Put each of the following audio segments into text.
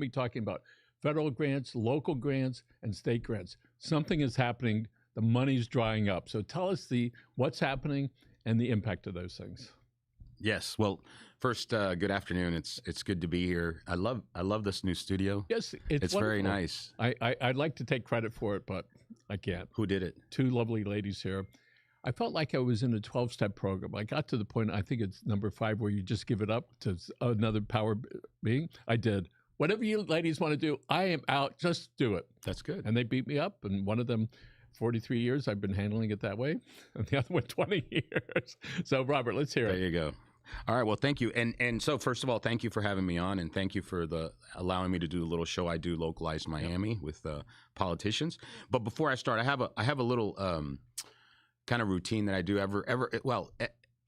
be talking about federal grants, local grants, and state grants. Something is happening. The money's drying up. So tell us what's happening and the impact of those things. Yes. Well, first, good afternoon. It's good to be here. I love this new studio. Yes, it's very nice. I'd like to take credit for it, but I can't. Who did it? Two lovely ladies here. I felt like I was in a 12-step program. I got to the point, I think it's number 5, where you just give it up to another power being. I did. Whatever you ladies want to do, I am out. Just do it. That's good. And they beat me up. And one of them, 43 years, I've been handling it that way. And the other one, 20 years. So, Robert, let's hear it. There you go. All right. Well, thank you. And so, first of all, thank you for having me on, and thank you for allowing me to do a little show I do, Localized Miami, with politicians. But before I start, I have a little kind of routine that I do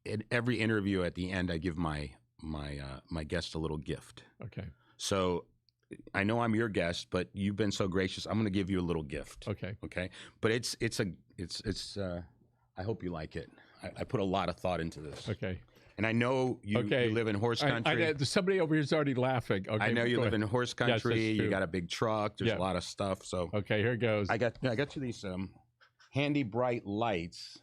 in every interview. At the end, I give my guest a little gift. Okay. So I know I'm your guest, but you've been so gracious. I'm going to give you a little gift. Okay. Okay. But it's I hope you like it. I put a lot of thought into this. Okay. And I know you live in horse country. Somebody over here is already laughing. Okay. I know you live in horse country. Yes, you got a big truck. There's a lot of stuff. So okay, here goes. I got you these handy bright lights,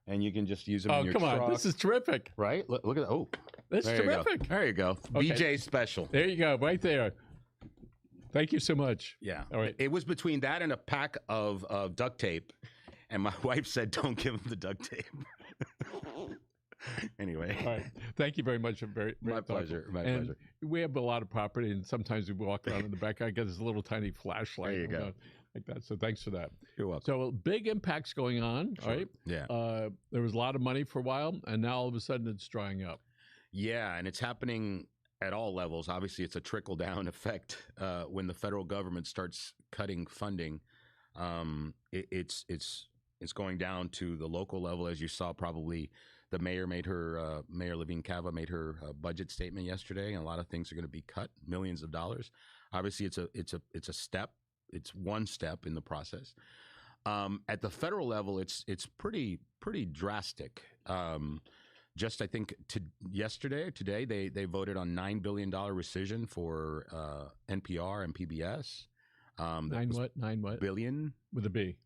and you can just use them in your truck. Oh, come on. This is terrific. Right? Look at that. Oh. That's terrific. There you go. Okay. BJ special. There you go. Right there. Thank you so much. Yeah. All right. It was between that and a pack of duct tape, and my wife said, "Don't give him the duct tape." Anyway. All right. Thank you very much. Very my pleasure. My pleasure. We have a lot of property, and sometimes we walk around in the back. I get this little tiny flashlight. There you go. Like that. So thanks for that. You're welcome. So big impacts going on. Sure. Right? Yeah. There was a lot of money for a while, and now all of a sudden it's drying up. Yeah, and it's happening at all levels. Obviously, it's a trickle-down effect. When the federal government starts cutting funding, it's going down to the local level. As you saw, probably the mayor made her Mayor Levine Cava made her budget statement yesterday, and a lot of things are going to be cut, millions of dollars. Obviously, it's a step. It's one step in the process. At the federal level, it's pretty drastic. Just I think today they voted on $9 billion rescission for NPR and PBS. Nine what? Billion with a B.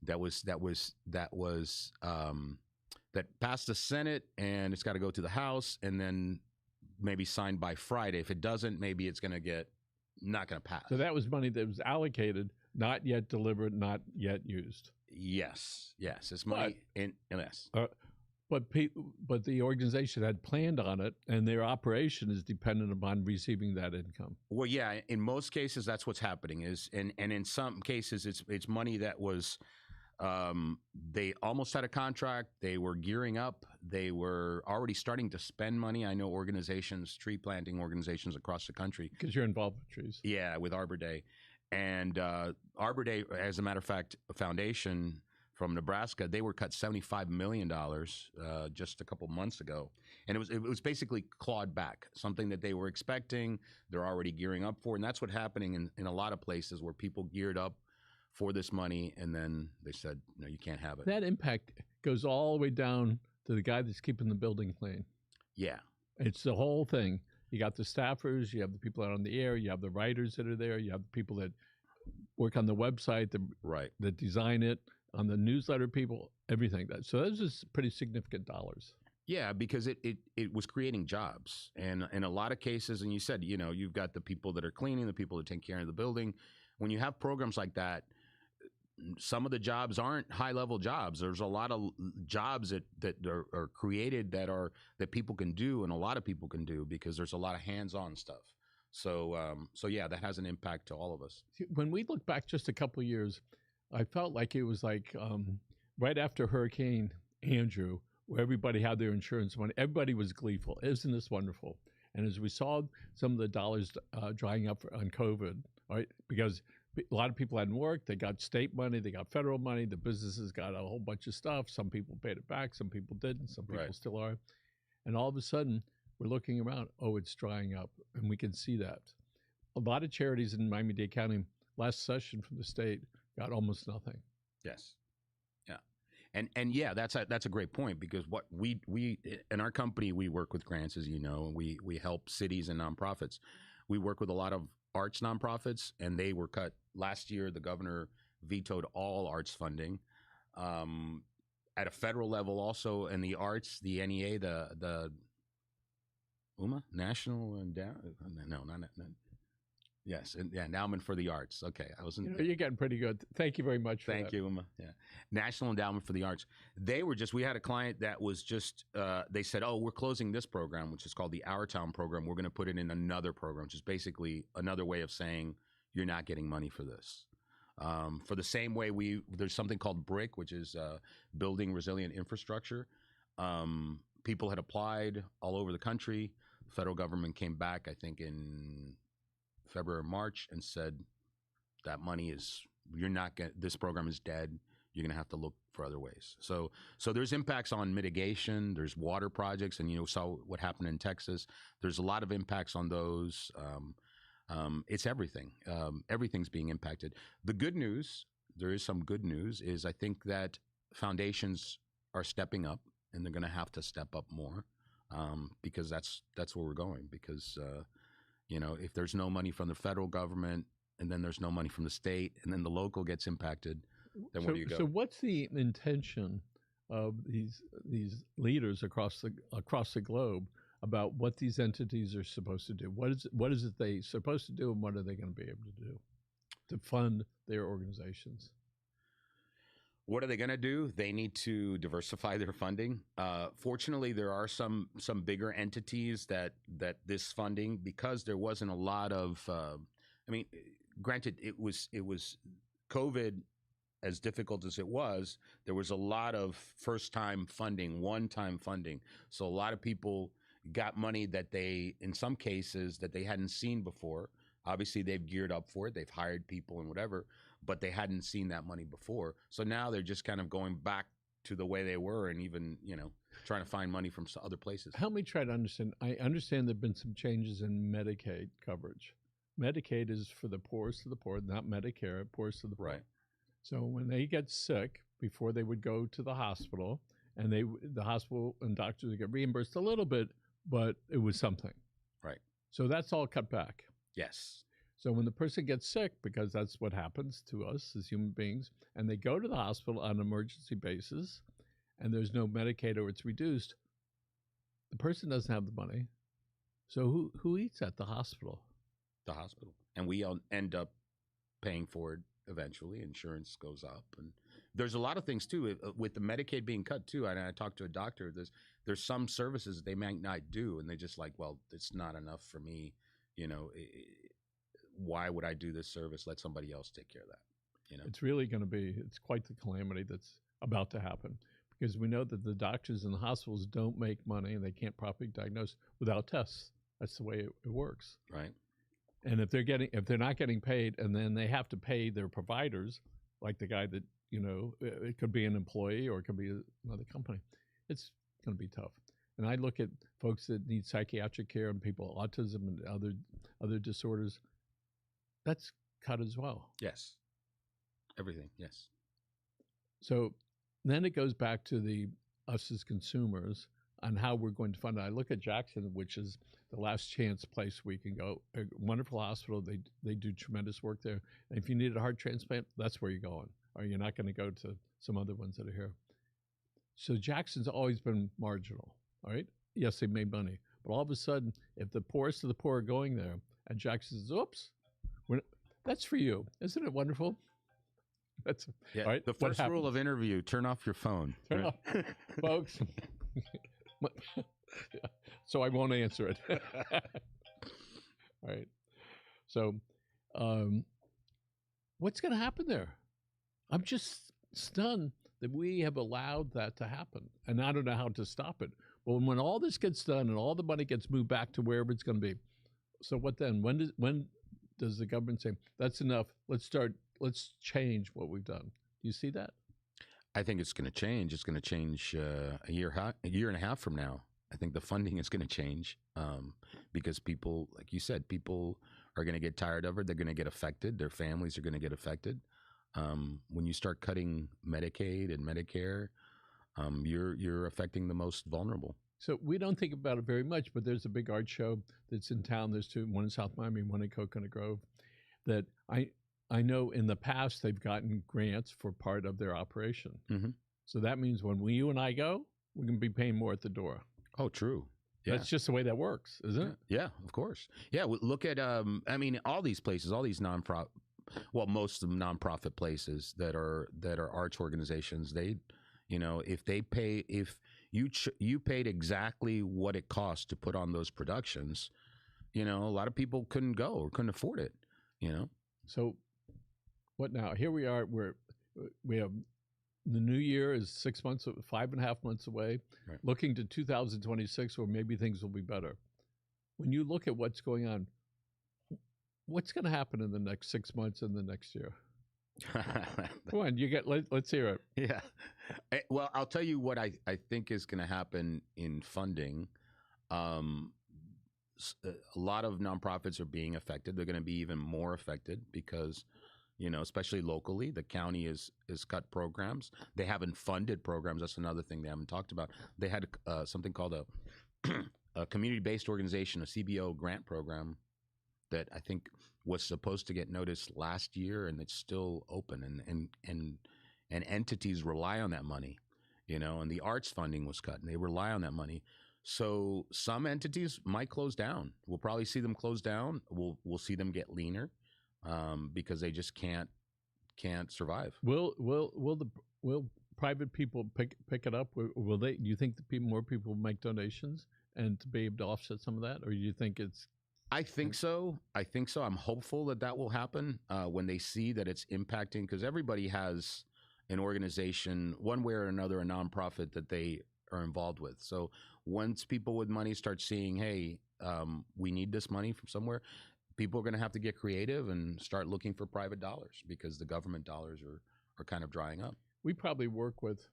That passed the Senate, and it's got to go to the House, and then maybe signed by Friday. If it doesn't, maybe it's not going to pass. So that was money that was allocated, not yet delivered, not yet used. Yes, it's money yes. But the organization had planned on it, and their operation is dependent upon receiving that income. Well, yeah, in most cases, that's what's happening. And in some cases, it's money that was they almost had a contract. They were gearing up. They were already starting to spend money. I know tree planting organizations across the country. Because you're involved with trees. Yeah, with Arbor Day. And Arbor Day, as a matter of fact, a foundation from Nebraska, they were cut $75 million just a couple months ago. And it was basically clawed back, something that they were expecting, they're already gearing up for. And that's what's happening in a lot of places where people geared up for this money, and then they said, no, you can't have it. That impact goes all the way down to the guy that's keeping the building clean. Yeah. It's the whole thing. You got the staffers, you have the people out on the air, you have the writers that are there, you have the people that work on the website, that design it, on the newsletter people, everything. So those are pretty significant dollars. Yeah, because it was creating jobs. And in a lot of cases, and you said, you've got the people that are cleaning, the people that take care of the building. When you have programs like that, some of the jobs aren't high-level jobs. There's a lot of jobs that are created that people can do, and a lot of people can do, because there's a lot of hands-on stuff. So yeah, that has an impact to all of us. When we look back just a couple of years, I felt like it was like right after Hurricane Andrew, where everybody had their insurance money. Everybody was gleeful. Isn't this wonderful? And as we saw some of the dollars drying up on COVID, right? Because a lot of people hadn't worked. They got state money. They got federal money. The businesses got a whole bunch of stuff. Some people paid it back. Some people didn't. Some people still are. And all of a sudden, we're looking around. Oh, it's drying up. And we can see that. A lot of charities in Miami-Dade County, last session from the state, got almost nothing. Yes. Yeah. And yeah, that's a great point, because what we in our company, we work with grants, as you know, and we help cities and nonprofits. We work with a lot of arts nonprofits, and they were cut last year. The governor vetoed all arts funding. At a federal level, also in the arts, the NEA, the UMA, National Yes, and yeah, Endowment for the Arts. Okay, I wasn't. You're getting pretty good. Thank you very much. Thank you, Uma. Yeah, National Endowment for the Arts. They were just. We had a client that was just. They said, "Oh, we're closing this program, which is called the Our Town program. We're going to put it in another program, which is basically another way of saying you're not getting money for this." For the same way, there's something called BRIC, which is building resilient infrastructure. People had applied all over the country. The federal government came back, I think, in February or March, and said that money is this program is dead. You're going to have to look for other ways. So there's impacts on mitigation. There's water projects, and saw what happened in Texas. There's a lot of impacts on those. It's everything. Everything's being impacted. The good news, there is some good news, is I think that foundations are stepping up, and they're going to have to step up more, because that's where we're going. Because if there's no money from the federal government, and then there's no money from the state, and then the local gets impacted, then where do you go? So what's the intention of these leaders across the globe about what these entities are supposed to do? What is it they supposed to do, and what are they going to be able to do to fund their organizations? What are they going to do? They need to diversify their funding. Fortunately, there are some bigger entities that this funding, because there wasn't a lot of. Granted, it was COVID. As difficult as it was, there was a lot of first-time funding, one-time funding. So a lot of people got money that they, in some cases, that they hadn't seen before. Obviously, they've geared up for it. They've hired people and whatever, but they hadn't seen that money before. So now they're just kind of going back to the way they were, and even, trying to find money from other places. Help me try to understand. I understand there have been some changes in Medicaid coverage. Medicaid is for the poorest of the poor, not Medicare, poorest of the poor. Right. So when they get sick, before they would go to the hospital, and the hospital and doctors would get reimbursed a little bit, but it was something. Right. So that's all cut back. Yes. So when the person gets sick, because that's what happens to us as human beings, and they go to the hospital on an emergency basis, and there's no Medicaid or it's reduced, the person doesn't have the money. So who eats at the hospital? The hospital. And we end up paying for it eventually. Insurance goes up. And there's a lot of things, too, with the Medicaid being cut, too. And I talked to a doctor. There's some services that they might not do, and they just like, well, it's not enough for me. Why would I do this service? Let somebody else take care of that. It's really going to be, it's quite the calamity that's about to happen, because we know that the doctors in the hospitals don't make money, and they can't properly diagnose without tests. That's the way it works. Right. And if they're not getting paid, and then they have to pay their providers, like the guy that, it could be an employee or it could be another company, it's going to be tough. And I look at folks that need psychiatric care and people with autism and other disorders. That's cut as well. Yes. Everything. Yes. So then it goes back to us as consumers on how we're going to fund it. I look at Jackson, which is the last chance place we can go. A wonderful hospital. They do tremendous work there. And if you need a heart transplant, that's where you're going. Or you're not going to go to some other ones that are here. So Jackson's always been marginal. All right. Yes, they made money. But all of a sudden, if the poorest of the poor are going there, and Jackson says, oops, that's for you. Isn't it wonderful? That's yeah. All right. The first rule of interview, turn off your phone. Turn off, folks. So I won't answer it. All right. So what's going to happen there? I'm just stunned that we have allowed that to happen. And I don't know how to stop it. But when all this gets done and all the money gets moved back to wherever it's going to be, so what then? When does the government say, that's enough, let's change what we've done? Do you see that? I think it's going to change. It's going to change a year and a half from now. I think the funding is going to change because people, like you said, people are going to get tired of it. They're going to get affected. Their families are going to get affected. When you start cutting Medicaid and Medicare, you're affecting the most vulnerable. So we don't think about it very much, but there's a big art show that's in town. There's two, one in South Miami, one in Coconut Grove, that I know in the past they've gotten grants for part of their operation. Mhm. So that means when you and I go, we're going to be paying more at the door. Oh, true. Yeah. That's just the way that works, isn't it? Yeah, of course. Yeah, look at I mean, all these places, all these nonprofit, well, most of them nonprofit places that are arts organizations. They, you know, if they pay, if you paid exactly what it costs to put on those productions, you know, a lot of people couldn't go or couldn't afford it. You know. So what now? Here we are. We have the new year is 6 months, 5.5 months away, Right. looking to 2026, where maybe things will be better. When you look at what's going on, what's going to happen in the next 6 months and the next year? Come on, let's hear it. Yeah. Well, I'll tell you what I think is going to happen in funding. A lot of nonprofits are being affected. They're going to be even more affected because, you know, especially locally, the county is cut programs. They haven't funded programs. That's another thing they haven't talked about. They had something called a community-based organization, a CBO grant program that I think was supposed to get noticed last year, and it's still open. And entities rely on that money, you know. And the arts funding was cut, and they rely on that money. So some entities might close down. We'll probably see them close down. We'll see them get leaner. Because they just can't survive. Will private people pick it up? Will they? Do you think more people will make donations and to be able to offset some of that, or do you think it's? I think so. I'm hopeful that will happen when they see that it's impacting, because everybody has an organization, one way or another, a nonprofit that they are involved with. So once people with money start seeing, hey, we need this money from somewhere, people are going to have to get creative and start looking for private dollars, because the government dollars are kind of drying up. We probably work with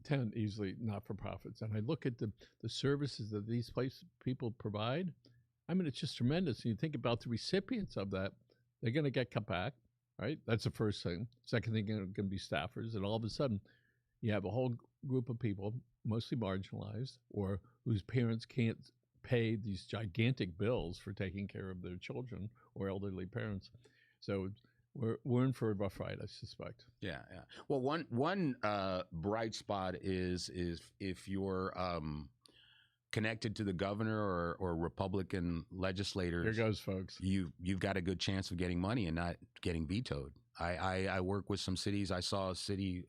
10 easily not-for-profits, and I look at the services that these people provide. I mean, it's just tremendous. And you think about the recipients of that, they're going to get cut back, right? That's the first thing. Second thing, going to be staffers, and all of a sudden, you have a whole group of people, mostly marginalized, or whose parents can't pay these gigantic bills for taking care of their children or elderly parents. So we're in for a rough ride, I suspect. Yeah. Well, one bright spot is if you're connected to the governor or Republican legislators. Here goes, folks. You've got a good chance of getting money and not getting vetoed. I work with some cities. I saw a city,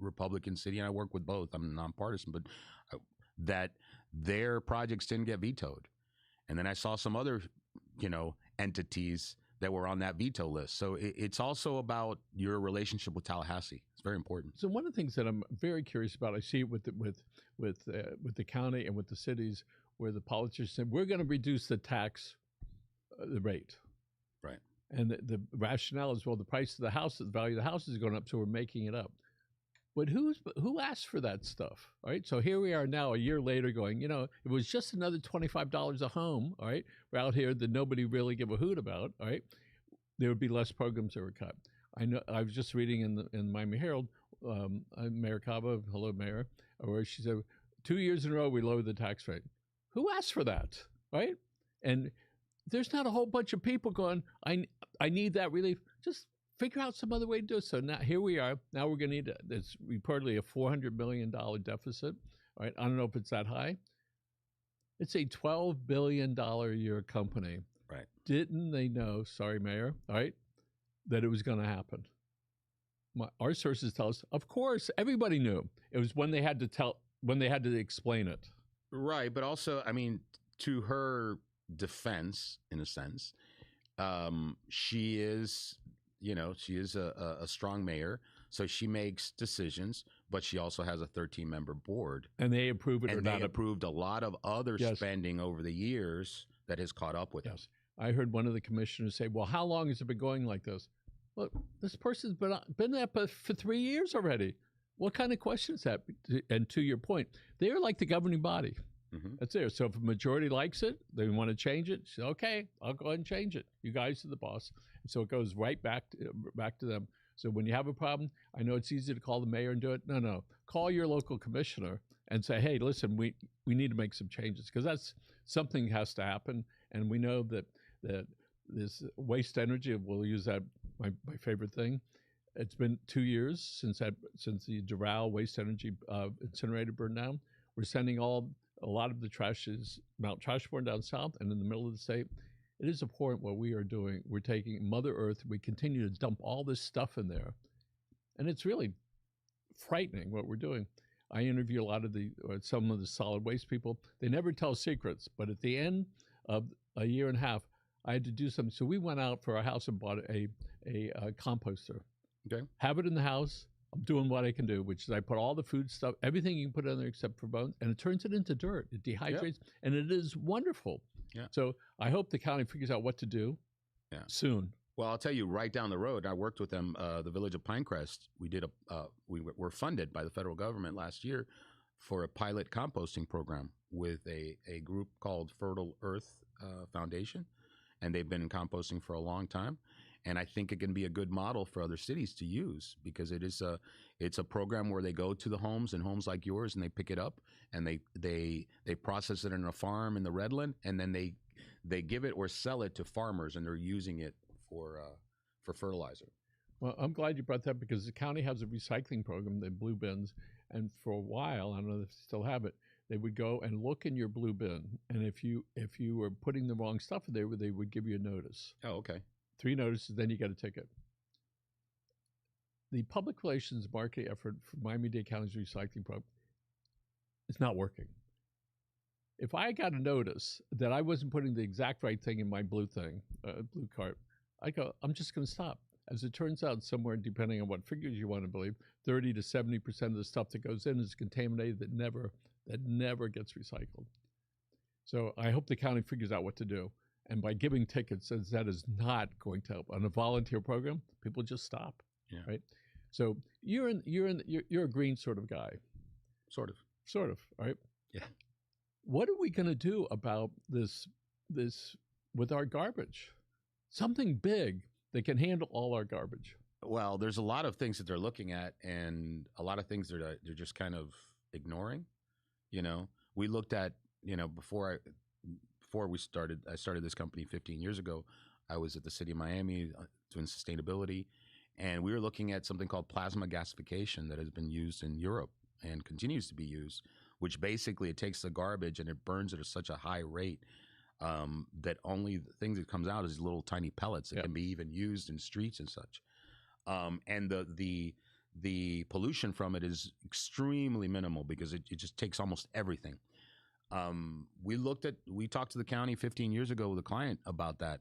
Republican city, and I work with both. I'm nonpartisan, but that their projects didn't get vetoed. And then I saw some other, you know, entities that were on that veto list. So it's also about your relationship with Tallahassee. It's very important. So one of the things that I'm very curious about, I see it with the county and with the cities, where the politicians said, we're going to reduce the tax, the rate. Right. And the rationale is, well, the price of the house, the value of the house is going up, so we're making it up. But who asked for that stuff? All right. So here we are now, a year later, going, you know, it was just another $25 a home. All right. We're out here that nobody really give a hoot about. All right. There would be less programs that were cut. I know. I was just reading in the Miami Herald, Mayor Cava, hello, Mayor, where she said 2 years in a row we lowered the tax rate. Who asked for that? Right. And there's not a whole bunch of people going, I need that relief. Just figure out some other way to do it. So now here we are. Now we're going to need it's reportedly a $400 million deficit. All right. I don't know if it's that high. It's a $12 billion a year company. Right. Didn't they know, sorry, Mayor, all right, that it was going to happen? Our sources tell us, of course, everybody knew. It was when they had to explain it. Right. But also, I mean, to her defense, in a sense, she is a strong mayor, so she makes decisions, but she also has a 13-member board. And they approve it or not. And they approved a lot of other spending over the years that has caught up with us. I heard one of the commissioners say, well, how long has it been going like this? Well, this person's been there for 3 years already. What kind of question is that? And to your point, they're like the governing body. Mm-hmm. That's there. So if a majority likes it, they want to change it. Say, okay, I'll go ahead and change it. You guys are the boss. And so it goes right back to them. So when you have a problem, I know it's easy to call the mayor and do it. No. Call your local commissioner and say, hey, listen, we need to make some changes, because that's something has to happen. And we know that this waste energy, we'll use that, my favorite thing. It's been 2 years since the Doral waste energy incinerator burned down. We're sending a lot of the trash is Mount Trashborn down south and in the middle of the state. It is abhorrent what we are doing. We're taking Mother Earth. We continue to dump all this stuff in there, and it's really frightening what we're doing. I interview some of the solid waste people. They never tell secrets, but at the end of a year and a half, I had to do something. So we went out for our house and bought a composter. Okay. Have it in the house. I'm doing what I can do, which is I put all the food stuff, everything you can put in there except for bones, and it turns it into dirt. It dehydrates, and it is wonderful. Yeah. So I hope the county figures out what to do soon. Well, I'll tell you, right down the road, I worked with them, the village of Pinecrest. We did we were funded by the federal government last year for a pilot composting program with a group called Fertile Earth Foundation, and they've been composting for a long time. And I think it can be a good model for other cities to use, because it's a program where they go to the homes and homes like yours, and they pick it up and they process it in a farm in the Redland, and then they give it or sell it to farmers, and they're using it for fertilizer. Well, I'm glad you brought that, because the county has a recycling program, the blue bins, and for a while, I don't know if they still have it, they would go and look in your blue bin, and if you were putting the wrong stuff in there, they would give you a notice. Oh, okay. 3 notices, then you get a ticket. The public relations marketing effort for Miami-Dade County's recycling program is not working. If I got a notice that I wasn't putting the exact right thing in my blue cart, I go, I'm just going to stop. As it turns out, somewhere, depending on what figures you want to believe, 30 to 70% of the stuff that goes in is contaminated that never gets recycled. So I hope the county figures out what to do. And by giving tickets, that is not going to help. On a volunteer program, people just stop, right? So you're a green sort of guy. Sort of, right? Yeah. What are we going to do about this with our garbage? Something big that can handle all our garbage. Well, there's a lot of things that they're looking at, and a lot of things they're just kind of ignoring. We looked at, before I started this company 15 years ago, I was at the city of Miami doing sustainability, and we were looking at something called plasma gasification that has been used in Europe and continues to be used, which basically it takes the garbage and it burns it at such a high rate that only the things that comes out is little tiny pellets that can be even used in streets and such. And the pollution from it is extremely minimal, because it just takes almost everything. We talked to the county 15 years ago with a client about that,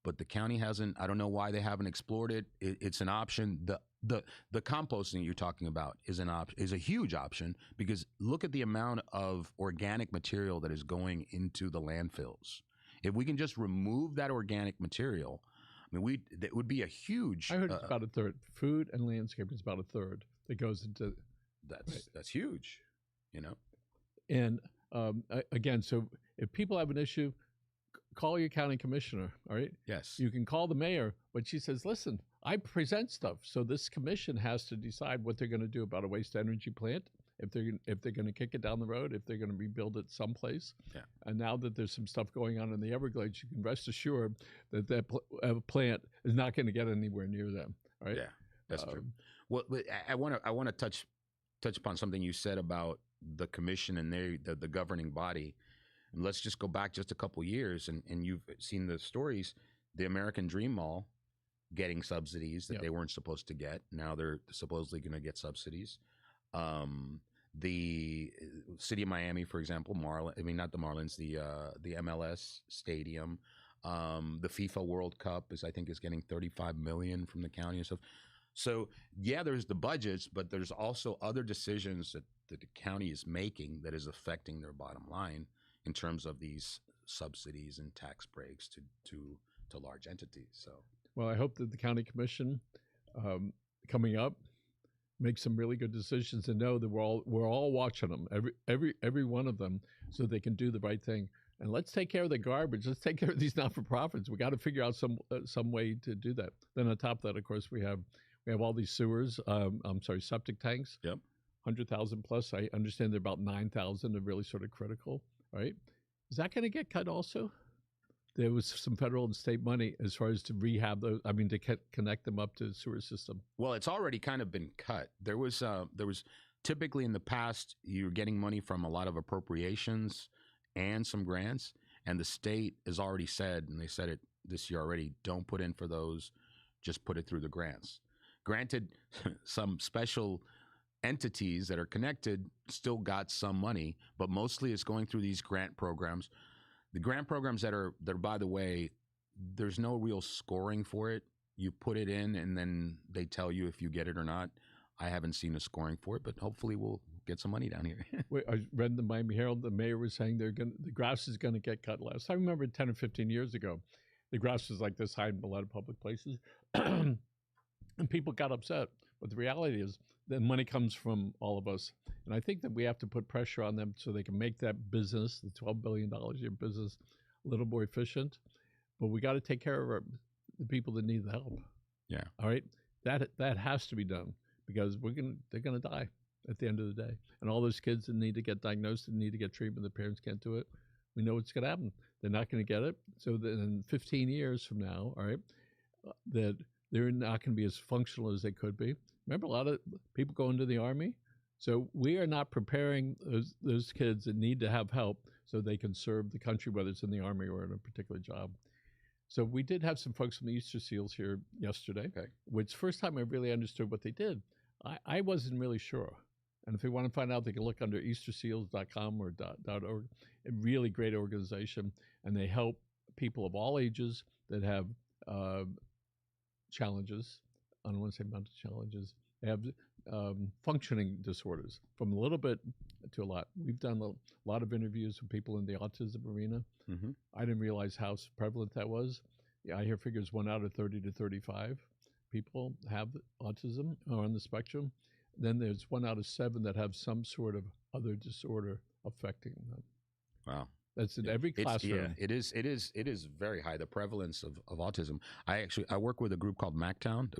but the county hasn't. I don't know why they haven't explored it. It's an option. The composting you're talking about is a huge option, because look at the amount of organic material that is going into the landfills. If we can just remove that organic material, I mean, that would be a huge. I heard it's about a third. Food and landscape is about a third that goes into. That's huge, And again, so if people have an issue, call your county commissioner, all right? Yes. You can call the mayor, but she says, listen, I present stuff, so this commission has to decide what they're going to do about a waste energy plant, if they're going to kick it down the road, if they're going to rebuild it someplace. Yeah. And now that there's some stuff going on in the Everglades, you can rest assured that plant is not going to get anywhere near them, right? Yeah, that's true. Well, I want to touch upon something you said about the commission and the governing body. And let's just go back just a couple years, and you've seen the stories. The American Dream Mall getting subsidies that they weren't supposed to get. Now they're supposedly going to get subsidies. The city of Miami, for example, not the Marlins, the MLS stadium, the FIFA World Cup is getting $35 million from the county and stuff. So yeah, there's the budgets, but there's also other decisions that the county is making that is affecting their bottom line in terms of these subsidies and tax breaks to large entities. So, well, I hope that the county commission coming up makes some really good decisions, and know that we're all watching them, every one of them, so they can do the right thing. And let's take care of the garbage. Let's take care of these not-for-profits. We got to figure out some way to do that. Then on top of that, of course, we have all these sewers. Septic tanks. Yep. 100,000 plus. I understand there are about 9,000 are really sort of critical, right? Is that going to get cut also? There was some federal and state money as far as to rehab those. I mean, to connect them up to the sewer system. Well, it's already kind of been cut. There was typically in the past you're getting money from a lot of appropriations and some grants, and the state has already said, and they said it this year already, don't put in for those, just put it through the grants. Granted, some special entities that are connected still got some money, but mostly it's going through these grant programs. The grant programs that are, by the way, there's no real scoring for it. You put it in and then they tell you if you get it or not. I haven't seen a scoring for it, but hopefully we'll get some money down here. Wait, I read in the Miami Herald, the mayor was saying the grass is going to get cut less. I remember 10 or 15 years ago, the grass was like this high in a lot of public places, and people got upset. But the reality is the money comes from all of us. And I think that we have to put pressure on them so they can make that business, the $12 billion a year business, a little more efficient. But we got to take care of the people that need the help. Yeah. All right. That has to be done because they're gonna die at the end of the day. And all those kids that need to get diagnosed and need to get treatment, the parents can't do it. We know what's going to happen. They're not going to get it. So then in 15 years from now, all right, that they're not going to be as functional as they could be. Remember, a lot of people go into the Army. So we are not preparing those kids that need to have help so they can serve the country, whether it's in the Army or in a particular job. So we did have some folks from the Easter SEALs here yesterday, which first time I really understood what they did. I wasn't really sure. And if they want to find out, they can look under easterseals.com or .org. A really great organization. And they help people of all ages that have challenges. I don't want to say mental challenges. They have functioning disorders, from a little bit to a lot. We've done a lot of interviews with people in the autism arena. Mm-hmm. I didn't realize how prevalent that was. Yeah, I hear figures 1 out of 30 to 35 people have autism or on the spectrum. Then there's 1 out of 7 that have some sort of other disorder affecting them. Wow. That's in every classroom. It is very high, the prevalence of autism. I work with a group called MacTown.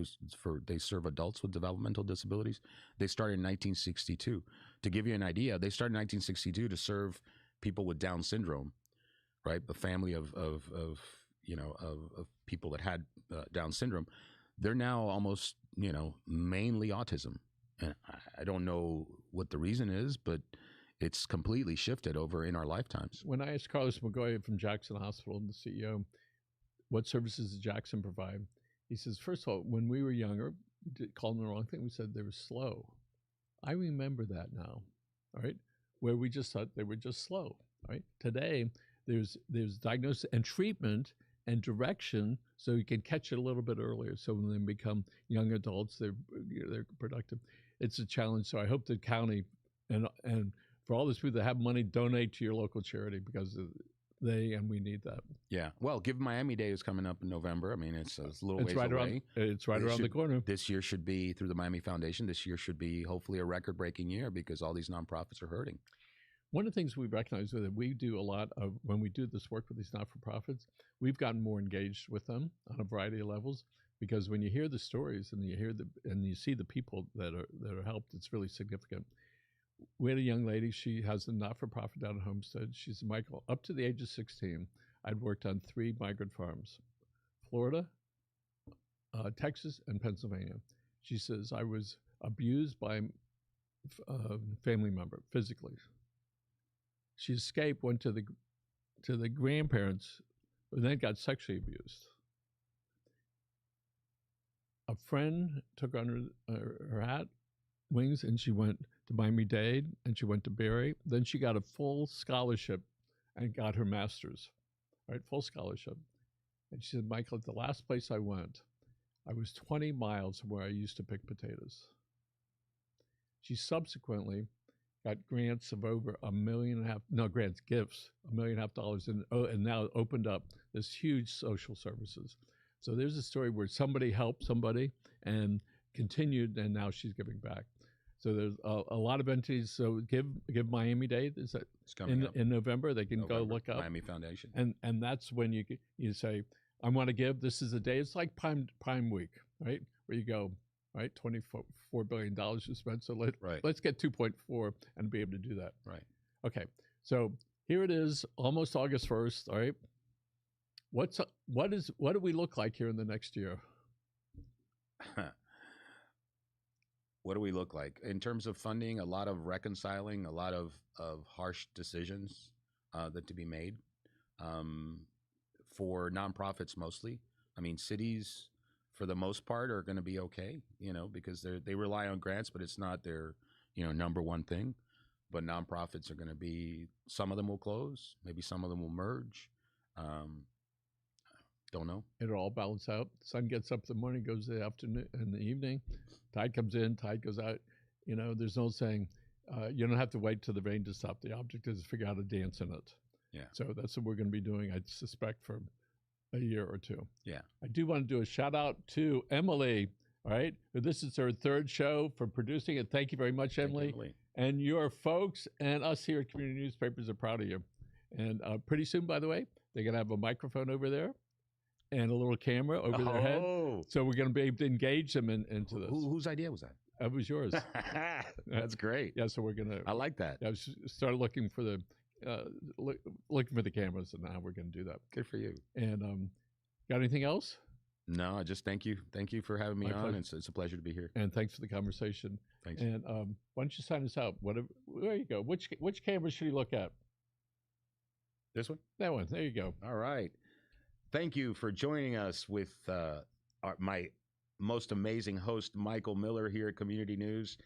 They serve adults with developmental disabilities. They started in 1962. To give you an idea, they started in 1962 to serve people with Down syndrome, right? A family of people that had Down syndrome. They're now almost, mainly autism. And I don't know what the reason is, but it's completely shifted over in our lifetimes. When I asked Carlos Magoya from Jackson Hospital, the CEO, what services does Jackson provide? He says, first of all, when we were younger, we called them the wrong thing. We said they were slow. I remember that now, all right, where we just thought they were just slow, right? Today, there's diagnosis and treatment and direction so you can catch it a little bit earlier. So when they become young adults, they're productive. It's a challenge. So I hope the county and for all those people that have money, donate to your local charity because we need that. Yeah. Well, Give Miami Day is coming up in November. I mean, it's a little ways away. It's right around the corner. This year should be, through the Miami Foundation, this year should be hopefully a record-breaking year because all these nonprofits are hurting. One of the things we recognize is that we do a lot of, when we do this work with these not-for-profits, we've gotten more engaged with them on a variety of levels because when you hear the stories and you see the people that are helped, it's really significant. We had a young lady, she has a not-for-profit down in Homestead. She said, Michael, up to the age of 16, I'd worked on 3 migrant farms, Florida, Texas, and Pennsylvania. She says, I was abused by a family member physically. She escaped, went to the grandparents, and then got sexually abused. A friend took on her hat, wings, and she went to Miami-Dade, and she went to Berry. Then she got a full scholarship and got her master's, right? Full scholarship. And she said, Michael, at the last place I went, I was 20 miles from where I used to pick potatoes. She subsequently got grants of over $1.5 million, gifts, $1.5 million, and now opened up this huge social services. So there's a story where somebody helped somebody and continued, and now she's giving back. So there's a lot of entities. So give Miami Day. Is that in November? They can go look up Miami Foundation, and that's when you say, I want to give. This is the day. It's like Prime Week, right? Where you go, right? $24 billion to spend. So Right. let's get 2.4 and be able to do that. Right. Okay. So here it is, almost August 1st. All right. What do we look like here in the next year? What do we look like in terms of funding? A lot of reconciling, a lot of harsh decisions that to be made for nonprofits mostly. I mean, cities for the most part are going to be okay, because they rely on grants, but it's not their number one thing. But nonprofits are going to be, some of them will close, maybe some of them will merge. Don't know. It'll all balance out. Sun gets up in the morning, goes in the afternoon and the evening. Tide comes in, tide goes out. There's no saying, you don't have to wait till the rain to stop. The object is to figure out how to dance in it. Yeah. So that's what we're going to be doing, I suspect, for a year or two. Yeah. I do want to do a shout out to Emily, all right? This is her third show for producing it. Thank you very much, Emily. And your folks and us here at Community Newspapers are proud of you. And pretty soon, by the way, they're going to have a microphone over there and a little camera over their head. So we're going to be able to engage them into this. Whose idea was that? That was yours. That's great. Yeah, so we're going to... I like that. I started looking for the cameras, and now we're going to do that. Good for you. And got anything else? No, I just thank you. Thank you for having me on. It's a pleasure to be here. And thanks for the conversation. Thanks. And why don't you sign us out? There you go. Which camera should he look at? This one? That one. There you go. All right. Thank you for joining us with my most amazing host, Michael Miller, here at Community News.